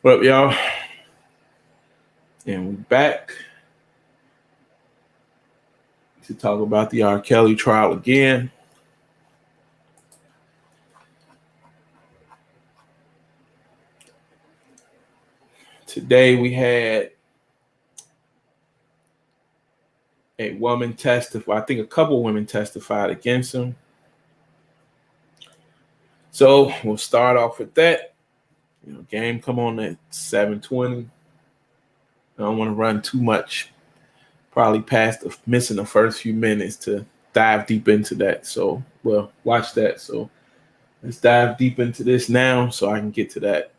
What up, y'all? And we're back to talk about the R. Kelly trial again. Today we had a woman testify. I think a couple women testified against him. So we'll start off with that. Game come on at 7:20. I don't want to run too much. Probably past missing the first few minutes to dive deep into that. So, well, watch that. So let's dive deep into this now so I can get to that.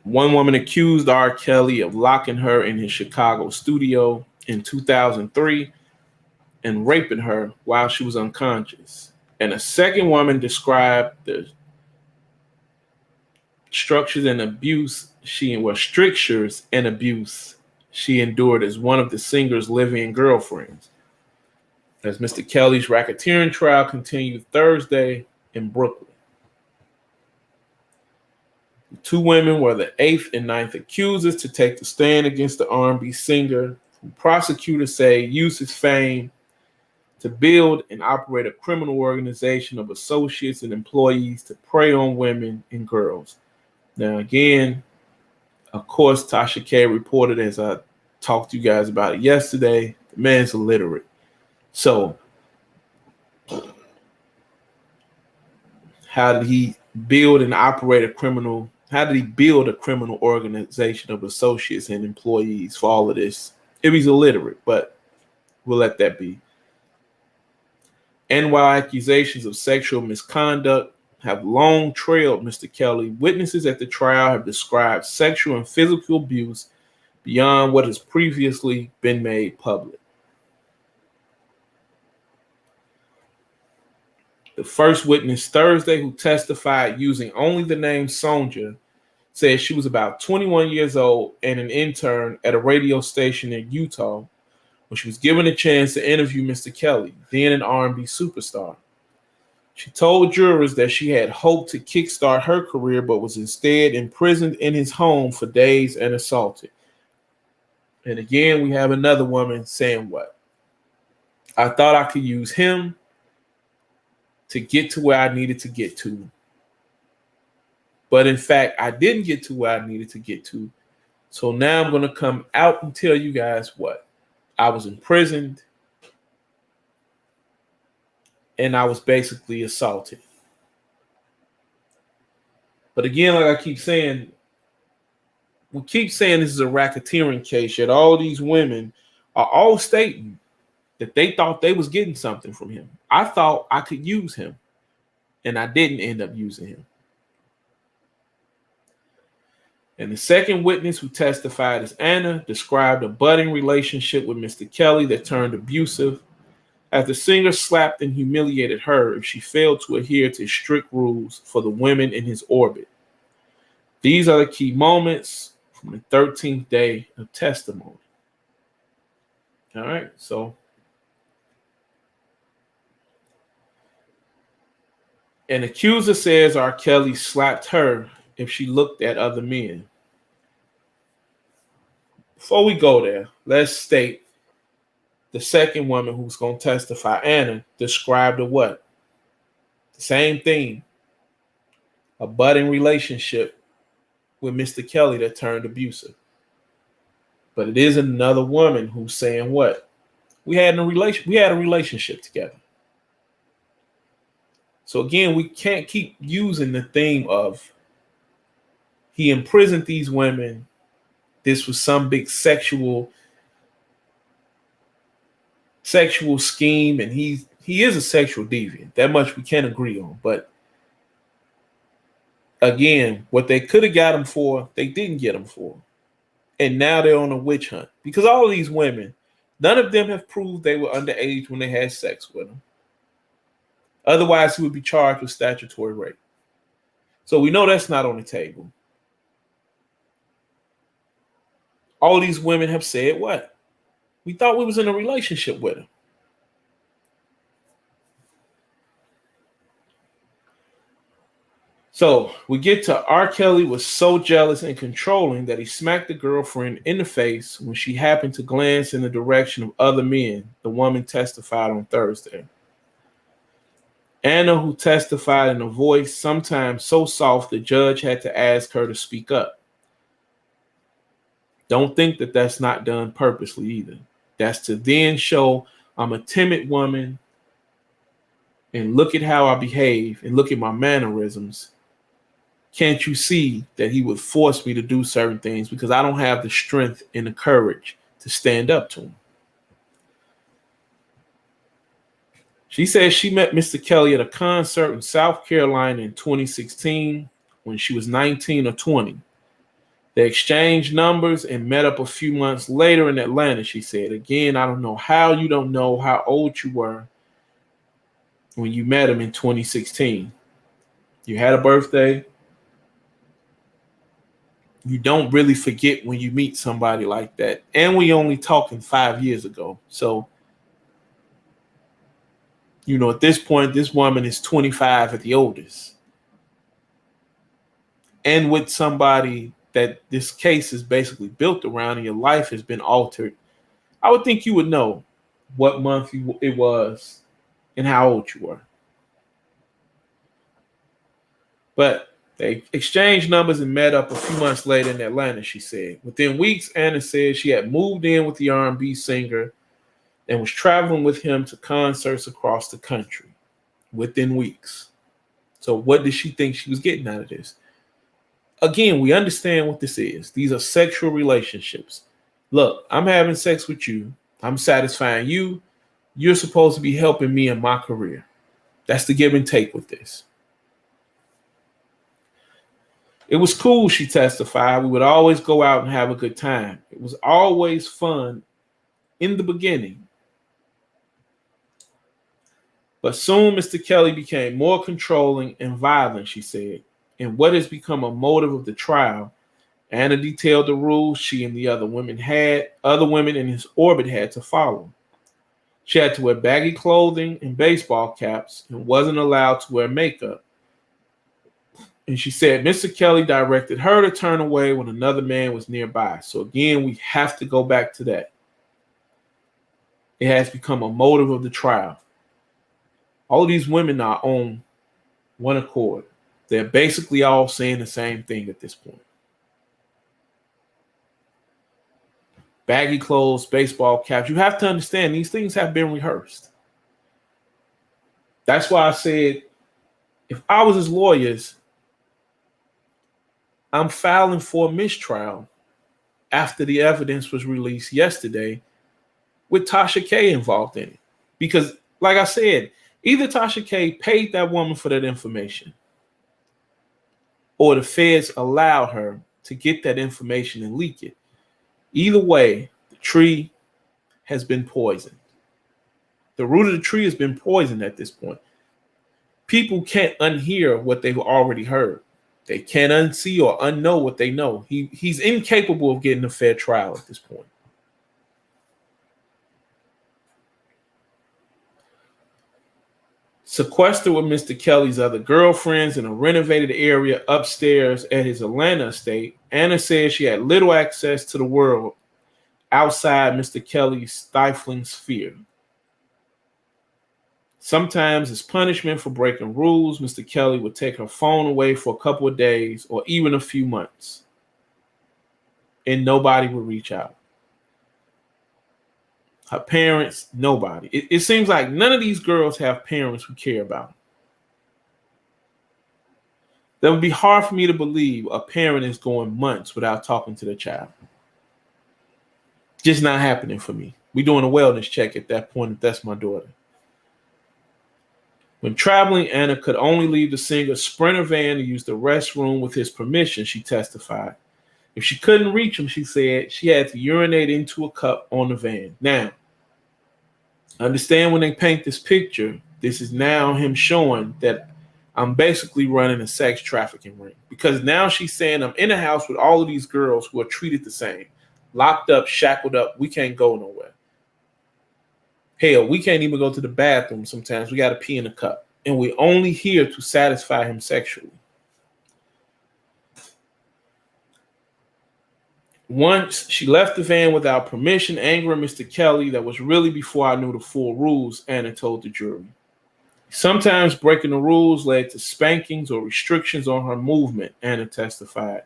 One woman accused R. Kelly of locking her in his Chicago studio in 2003 and raping her while she was unconscious. And a second woman described the strictures and abuse she endured as one of the singer's live-in girlfriends. As Mr. Kelly's racketeering trial continued Thursday in Brooklyn. The two women were the eighth and ninth accusers to take the stand against the R&B singer, who prosecutors say used his fame to build and operate a criminal organization of associates and employees to prey on women and girls. Now, again, of course, Tasha K reported, as I talked to you guys about it yesterday, the man's illiterate. So, how did he build and operate a criminal? How did he build a criminal organization of associates and employees for all of this? If he's illiterate, but we'll let that be. And while accusations of sexual misconduct have long trailed Mr. Kelly, witnesses at the trial have described sexual and physical abuse beyond what has previously been made public. The first witness Thursday, who testified using only the name Sonja, said she was about 21 years old and an intern at a radio station in Utah when she was given a chance to interview Mr. Kelly, then an R&B superstar. She told jurors that she had hoped to kickstart her career, but was instead imprisoned in his home for days and assaulted. And again, we have another woman saying what? I thought I could use him to get to where I needed to get to. But in fact, I didn't get to where I needed to get to. So now I'm going to come out and tell you guys what? I was imprisoned and I was basically assaulted. But again, like I keep saying, we keep saying this is a racketeering case, yet all these women are all stating that they thought they was getting something from him. I thought I could use him, and I didn't end up using him. And the second witness, who testified as Anna, described a budding relationship with Mr. Kelly that turned abusive as the singer slapped and humiliated her if she failed to adhere to strict rules for the women in his orbit. These are the key moments from the 13th day of testimony. All right, so an accuser says R. Kelly slapped her if she looked at other men. Before we go there, let's state the second woman who's going to testify, Anna, described a what? The same thing. A budding relationship with Mr. Kelly that turned abusive. But it is another woman who's saying what? We had a relationship together. So again, we can't keep using the theme of he imprisoned these women. This was some big sexual scheme, and he is a sexual deviant. That much we can agree on. But again, what they could have got him for, they didn't get him for. And now they're on a witch hunt. Because all of these women, none of them have proved they were underage when they had sex with him. Otherwise, he would be charged with statutory rape. So we know that's not on the table. All these women have said what? We thought we was in a relationship with him. So we get to R. Kelly was so jealous and controlling that he smacked the girlfriend in the face when she happened to glance in the direction of other men, the woman testified on Thursday. Anna, who testified in a voice sometimes so soft the judge had to ask her to speak up. Don't think that that's not done purposely either. That's to then show I'm a timid woman and look at how I behave and look at my mannerisms. Can't you see that he would force me to do certain things because I don't have the strength and the courage to stand up to him? She says she met Mr. Kelly at a concert in South Carolina in 2016 when she was 19 or 20. They exchanged numbers and met up a few months later in Atlanta, she said. Again, I don't know how you don't know how old you were when you met him in 2016. You had a birthday. You don't really forget when you meet somebody like that. And we only talking 5 years ago. So, at this point, this woman is 25 at the oldest. And with somebody that this case is basically built around and your life has been altered, I would think you would know what month it was and how old you were. But they exchanged numbers and met up a few months later in Atlanta, she said. Within weeks, Anna said she had moved in with the R&B singer and was traveling with him to concerts across the country within weeks. So what did she think she was getting out of this? Again, we understand what this is. These are sexual relationships. Look, I'm having sex with you. I'm satisfying you. You're supposed to be helping me in my career. That's the give and take with this. It was cool, she testified. We would always go out and have a good time. It was always fun in the beginning. But soon Mr. Kelly became more controlling and violent, she said. And what has become a motive of the trial, Anna detailed the rules she and the other women in his orbit had to follow. She had to wear baggy clothing and baseball caps and wasn't allowed to wear makeup. And she said Mr. Kelly directed her to turn away when another man was nearby. So again, we have to go back to that. It has become a motive of the trial. All of these women are on one accord. They're basically all saying the same thing at this point. Baggy clothes, baseball caps. You have to understand these things have been rehearsed. That's why I said, if I was his lawyers, I'm filing for a mistrial after the evidence was released yesterday with Tasha K involved in it. Because, like I said, either Tasha K paid that woman for that information or the feds allowed her to get that information and leak it. Either way, the tree has been poisoned. The root of the tree has been poisoned at this point. People can't unhear what they've already heard. They can't unsee or unknow what they know. He's incapable of getting a fair trial at this point. Sequestered with Mr. Kelly's other girlfriends in a renovated area upstairs at his Atlanta estate, Anna said she had little access to the world outside Mr. Kelly's stifling sphere. Sometimes, as punishment for breaking rules, Mr. Kelly would take her phone away for a couple of days or even a few months, and nobody would reach out. Her parents, nobody. It seems like none of these girls have parents who care about them. That would be hard for me to believe a parent is going months without talking to their child. Just not happening for me. We're doing a wellness check at that point if that's my daughter. When traveling, Anna could only leave the singer's Sprinter van to use the restroom with his permission, she testified. If she couldn't reach him, she said she had to urinate into a cup on the van. Now, understand when they paint this picture, this is now him showing that I'm basically running a sex trafficking ring. Because now she's saying I'm in a house with all of these girls who are treated the same. Locked up, shackled up, we can't go nowhere. Hell, we can't even go to the bathroom sometimes. We got to pee in a cup. And we're only here to satisfy him sexually. Once she left the van without permission, angering Mr. Kelly. That was really before I knew the full rules, Anna told the jury. Sometimes breaking the rules led to spankings or restrictions on her movement, Anna testified,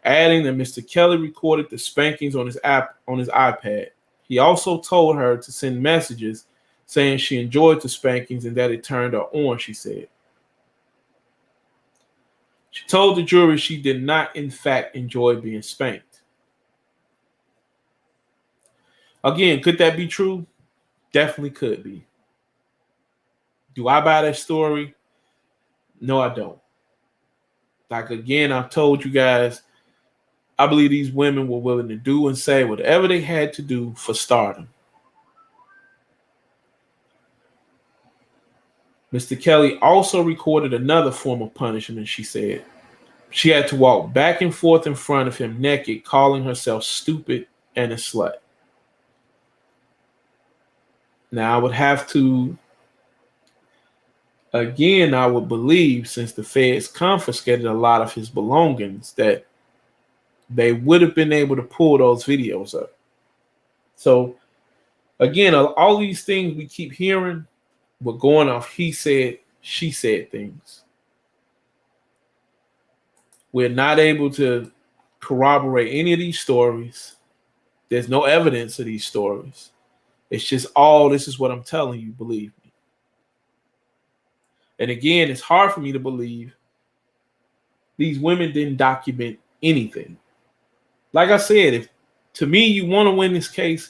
adding that Mr. Kelly recorded the spankings on his iPad. He also told her to send messages saying she enjoyed the spankings and that it turned her on, she said. She told the jury she did not, in fact, enjoy being spanked. Again, could that be true? Definitely could be. Do I buy that story? No, I don't. Like, again, I've told you guys, I believe these women were willing to do and say whatever they had to do for stardom. Mr. Kelly also recorded another form of punishment, she said. She had to walk back and forth in front of him naked, calling herself stupid and a slut. Now, I would have to, again, I would believe, since the feds confiscated a lot of his belongings, that they would have been able to pull those videos up. So, again, all these things we keep hearing, we're going off he said, she said things. We're not able to corroborate any of these stories. There's no evidence of these stories. It's just this is what I'm telling you, believe me. And again, it's hard for me to believe these women didn't document anything. Like I said, if to me you want to win this case,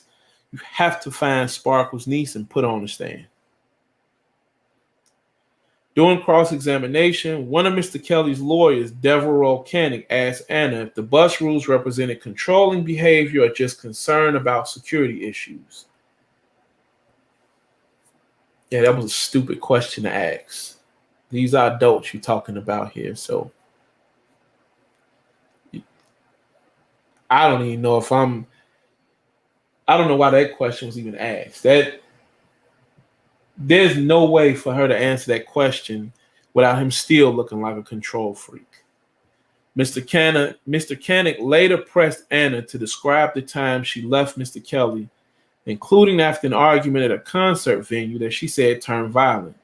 you have to find Sparkle's niece and put her on the stand. During cross-examination, one of Mr. Kelly's lawyers, Devereux Koenig, asked Anna if the bus rules represented controlling behavior or just concern about security issues. Yeah, that was a stupid question to ask. These are adults you're talking about here, so I don't even know if I don't know why that question was even asked. There's no way for her to answer that question without him still looking like a control freak. Mr. Koenig later pressed Anna to describe the time she left Mr. Kelly, including after an argument at a concert venue that she said turned violent.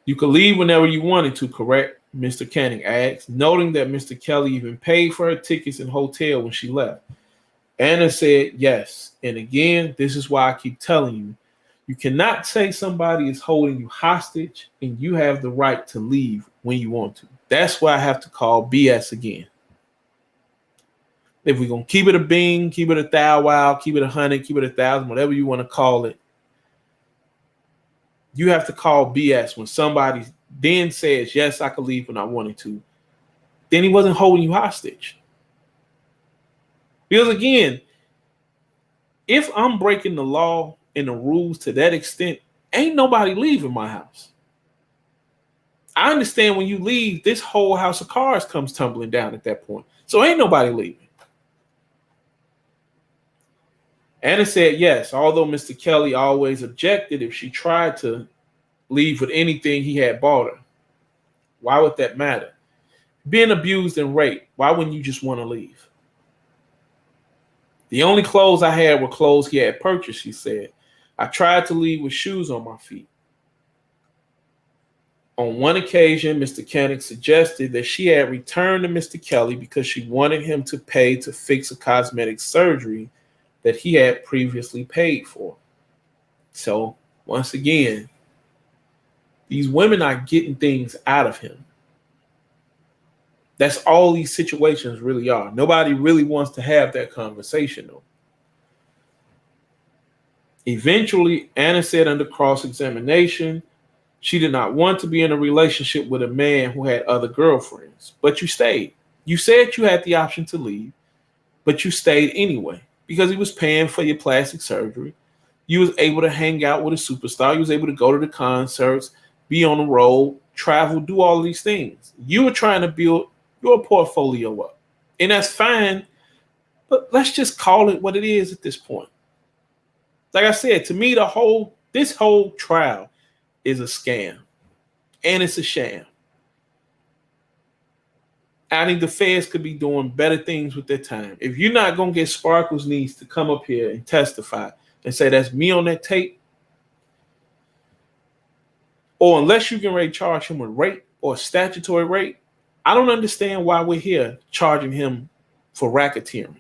You could leave whenever you wanted to, correct? Mr. Koenig asked, noting that Mr. Kelly even paid for her tickets and hotel when she left. Anna said yes. And again, this is why I keep telling you, you cannot say somebody is holding you hostage and you have the right to leave when you want to. That's why I have to call BS again. If we're going to keep it a bean, keep it a thou wow, keep it 100, keep it 1,000, whatever you want to call it, you have to call BS when somebody then says, yes, I could leave when I wanted to. Then he wasn't holding you hostage. Because again, if I'm breaking the law and the rules to that extent, ain't nobody leaving my house. I understand when you leave, this whole house of cards comes tumbling down at that point. So ain't nobody leaving. Anna said yes, although Mr. Kelly always objected if she tried to leave with anything he had bought her. Why would that matter? Being abused and raped, why wouldn't you just want to leave? The only clothes I had were clothes he had purchased, she said. I tried to leave with shoes on my feet. On one occasion, Mr. Koenig suggested that she had returned to Mr. Kelly because she wanted him to pay to fix a cosmetic surgery that he had previously paid for. So, once again, these women are getting things out of him. That's all these situations really are. Nobody really wants to have that conversation, though. Eventually, Anna said under cross-examination, she did not want to be in a relationship with a man who had other girlfriends. But you stayed. You said you had the option to leave, but you stayed anyway because he was paying for your plastic surgery. You was able to hang out with a superstar. You was able to go to the concerts, be on the road, travel, do all these things. You were trying to build your portfolio up. And that's fine, but let's just call it what it is at this point. Like I said, to me, this whole trial is a scam. And it's a sham. I think the feds could be doing better things with their time. If you're not going to get Sparkle's niece to come up here and testify and say that's me on that tape, or unless you can ready charge him with rape or statutory rape, I don't understand why we're here charging him for racketeering.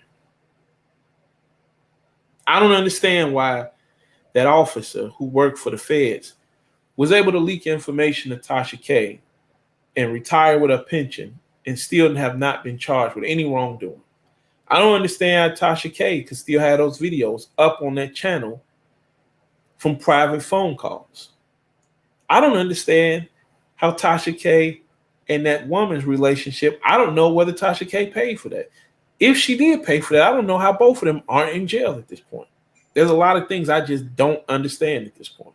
I don't understand why that officer who worked for the feds was able to leak information to Tasha K and retire with a pension and still have not been charged with any wrongdoing. I don't understand how Tasha K could still have those videos up on that channel from private phone calls. I don't understand how Tasha K and that woman's relationship, I don't know whether Tasha K paid for that. If she did pay for that, I don't know how both of them aren't in jail at this point. There's a lot of things I just don't understand at this point.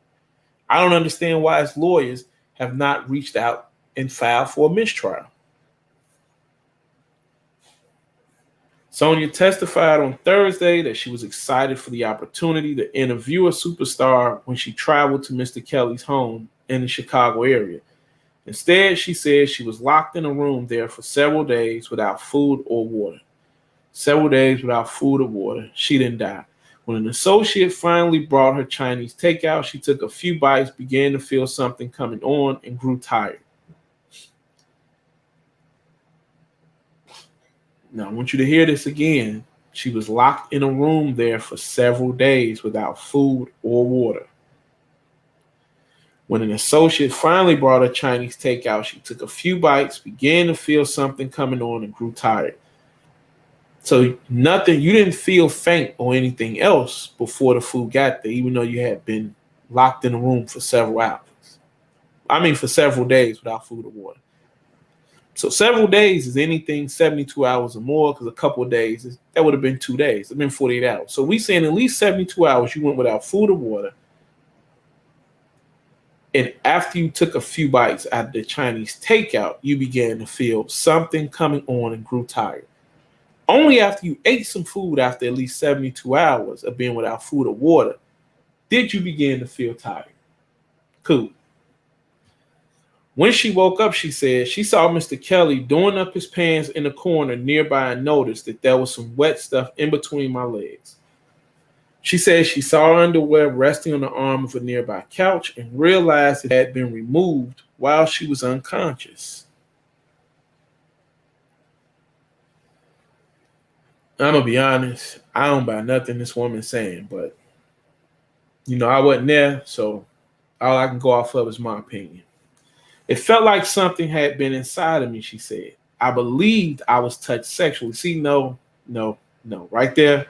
I don't understand why his lawyers have not reached out and filed for a mistrial. Sonya testified on Thursday that she was excited for the opportunity to interview a superstar when she traveled to Mr. Kelly's home in the Chicago area. Instead, she said she was locked in a room there for several days without food or water. Several days without food or water. She didn't die. When an associate finally brought her Chinese takeout, she took a few bites, began to feel something coming on, and grew tired. Now, I want you to hear this again. She was locked in a room there for several days without food or water. When an associate finally brought her Chinese takeout, she took a few bites, began to feel something coming on, and grew tired. So nothing, you didn't feel faint or anything else before the food got there, even though you had been locked in a room for several hours. For several days without food or water. So several days is anything 72 hours or more, because a couple of days, that would have been 2 days. It's been 48 hours. So we saying at least 72 hours you went without food or water. And after you took a few bites out of the Chinese takeout, you began to feel something coming on and grew tired. Only after you ate some food after at least 72 hours of being without food or water did you begin to feel tired. Cool. When she woke up, she said she saw Mr. Kelly doing up his pants in the corner nearby and noticed that there was some wet stuff in between my legs. She said she saw her underwear resting on the arm of a nearby couch and realized it had been removed while she was unconscious. I'm going to be honest, I don't buy nothing this woman's saying, but, I wasn't there, so all I can go off of is my opinion. It felt like something had been inside of me, she said. I believed I was touched sexually. See, no. Right there,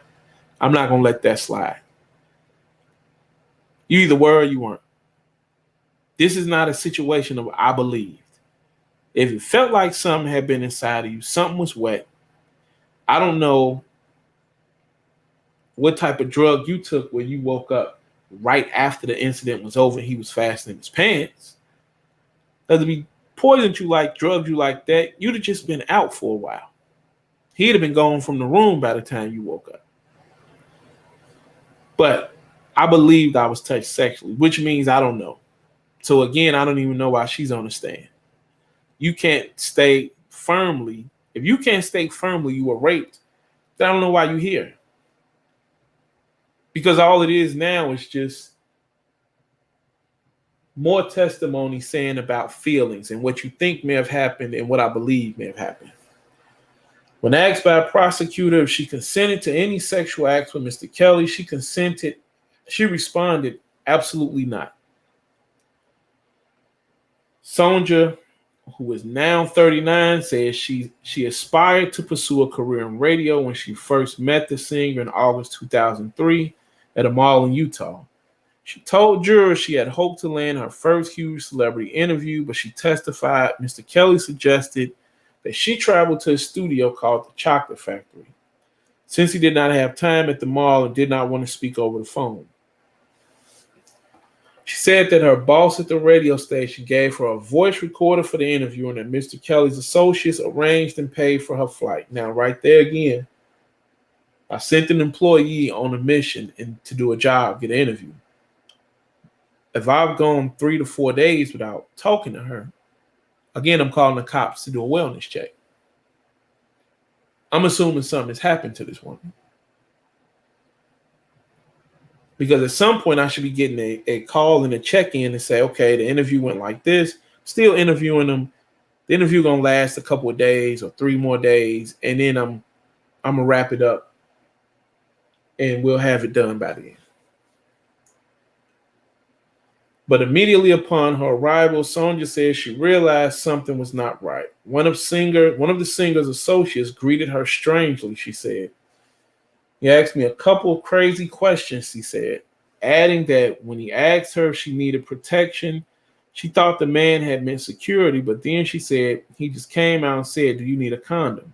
I'm not going to let that slide. You either were or you weren't. This is not a situation of I believed. If it felt like something had been inside of you, something was wet, I don't know what type of drug you took when you woke up right after the incident was over and he was fastening his pants. Because if he poisoned you like drugs you like that, you'd have just been out for a while. He'd have been gone from the room by the time you woke up. But I believed I was touched sexually, which means I don't know. So again, I don't even know why she's on the stand. You can't stay firmly. If you can't stay firmly you were raped, then I don't know why you're here. Because all it is now is just more testimony saying about feelings and what you think may have happened and what I believe may have happened. When asked by a prosecutor if she consented to any sexual acts with Mr. Kelly, she responded, absolutely not. Sonja, who is now 39, says she aspired to pursue a career in radio when she first met the singer in August 2003 at a mall in Utah. She told jurors she had hoped to land her first huge celebrity interview, but she testified Mr. Kelly suggested that she traveled to a studio called the Chocolate Factory, since he did not have time at the mall and did not want to speak over the phone. She said that her boss at the radio station gave her a voice recorder for the interview and that Mr. Kelly's associates arranged and paid for her flight. Now, right there again, I sent an employee on a mission to do a job, get an interview. If I've gone 3 to 4 days without talking to her, again, I'm calling the cops to do a wellness check. I'm assuming something has happened to this woman. Because at some point I should be getting a call and a check-in and say, okay, the interview went like this. Still interviewing them. The interview gonna last a couple of days or 3 more days, and then I'm gonna wrap it up and we'll have it done by then. But immediately upon her arrival, Sonja says she realized something was not right. One of the singer's associates greeted her strangely, she said. He asked me a couple of crazy questions, she said, adding that when he asked her if she needed protection, she thought the man had meant security, but then she said he just came out and said, "Do you need a condom?"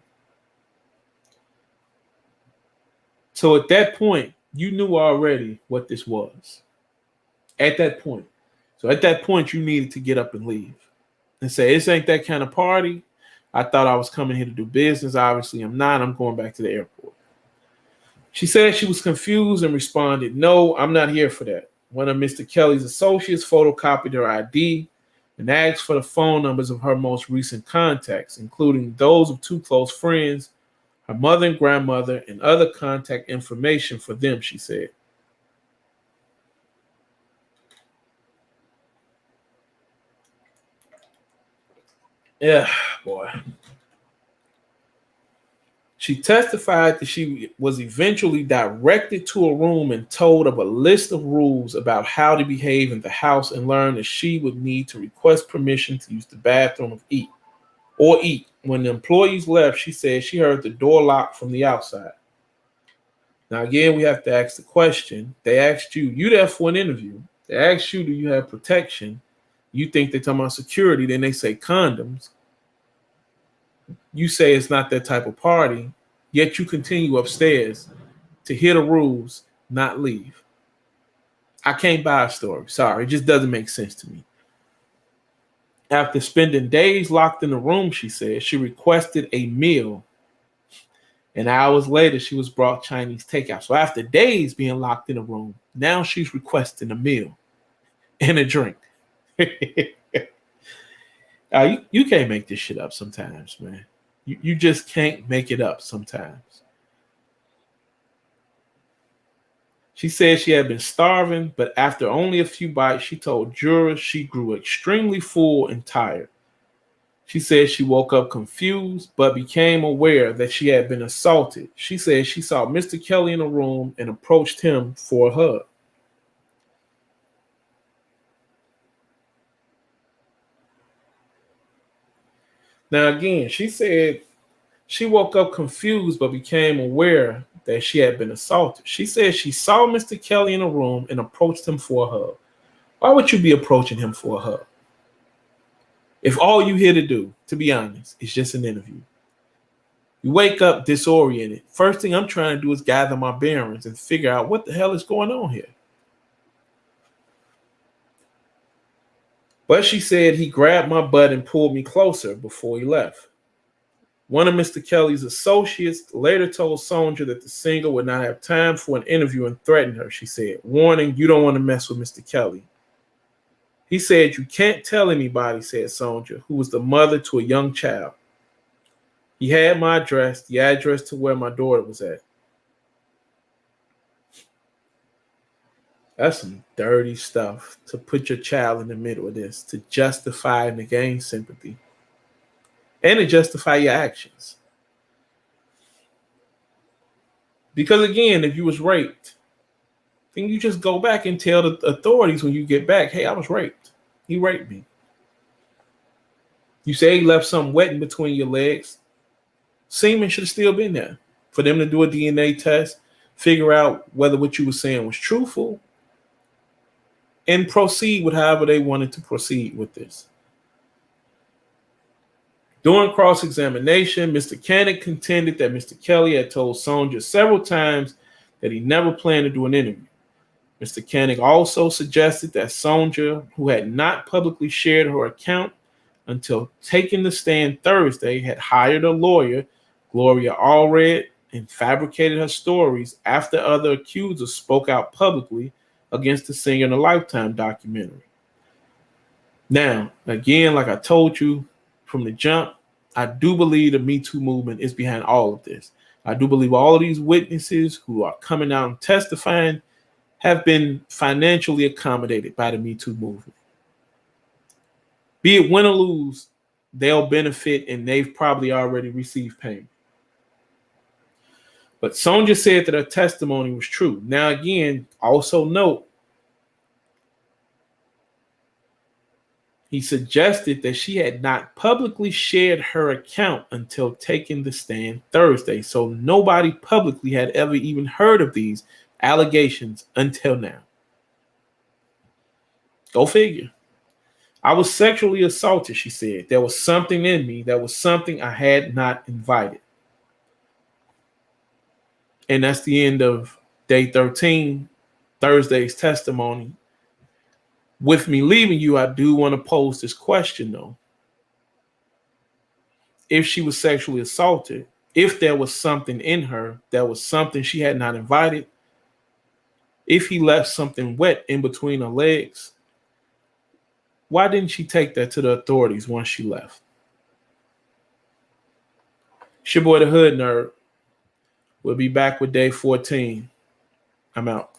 So at that point, you knew already what this was. At that point. So at that point, you needed to get up and leave and say, "This ain't that kind of party. I thought I was coming here to do business. Obviously, I'm not. I'm going back to the airport." She said she was confused and responded, "No, I'm not here for that." One of Mr. Kelly's associates photocopied her ID and asked for the phone numbers of her most recent contacts, including those of 2 close friends, her mother and grandmother, and other contact information for them, she said. Yeah, boy. She testified that she was eventually directed to a room and told of a list of rules about how to behave in the house, and learned that she would need to request permission to use the bathroom or eat. When the employees left, she said she heard the door lock from the outside. Now, again, we have to ask the question. They asked you there for an interview. They asked you, do you have protection? You think they're talking about security. Then they say condoms. You say it's not that type of party, yet you continue upstairs to hear the rules, not leave. I can't buy a story. Sorry, it just doesn't make sense to me. After spending days locked in the room, she said, she requested a meal. And hours later, she was brought Chinese takeout. So after days being locked in a room, now she's requesting a meal and a drink. You can't make this shit up sometimes, man. You just can't make it up sometimes. She said she had been starving, but after only a few bites, she told jurors she grew extremely full and tired. She said she woke up confused, but became aware that she had been assaulted. She said she saw Mr. Kelly in a room and approached him for a hug. Now, again, she said she woke up confused, but became aware that she had been assaulted. She said she saw Mr. Kelly in a room and approached him for a hug. Why would you be approaching him for a hug? If all you here to do, to be honest, is just an interview. You wake up disoriented. First thing I'm trying to do is gather my bearings and figure out what the hell is going on here. But she said he grabbed my butt and pulled me closer before he left. One of Mr. Kelly's associates later told Sonja that the singer would not have time for an interview and threatened her, she said, warning, you don't want to mess with Mr. Kelly. He said, you can't tell anybody, said Sonja, who was the mother to a young child. He had my address, the address to where my daughter was at. That's some dirty stuff to put your child in the middle of this, to justify and to gain sympathy. And to justify your actions. Because again, if you was raped, then you just go back and tell the authorities when you get back, hey, I was raped. He raped me. You say he left something wet in between your legs. Semen should have still been there for them to do a DNA test, figure out whether what you were saying was truthful, and proceed with however they wanted to proceed with this. During cross-examination, Mr. Koenig contended that Mr. Kelly had told Sonja several times that he never planned to do an interview. Mr. Koenig also suggested that Sonja, who had not publicly shared her account until taking the stand Thursday, had hired a lawyer, Gloria Allred, and fabricated her stories after other accusers spoke out publicly against the singer in a Lifetime documentary. Now, again, like I told you from the jump, I do believe the Me Too movement is behind all of this. I do believe all of these witnesses who are coming out and testifying have been financially accommodated by the Me Too movement. Be it win or lose, they'll benefit and they've probably already received payment. But Sonja said that her testimony was true. Now, again, also note, he suggested that she had not publicly shared her account until taking the stand Thursday. So nobody publicly had ever even heard of these allegations until now. Go figure. I was sexually assaulted, she said. There was something in me. That was something I had not invited. And that's the end of day 13, Thursday's testimony. With me leaving you, I do want to pose this question, though. If she was sexually assaulted, if there was something in her, that was something she had not invited, if he left something wet in between her legs, why didn't she take that to the authorities once she left? It's your boy, the Hood Nerd. We'll be back with day 14. I'm out.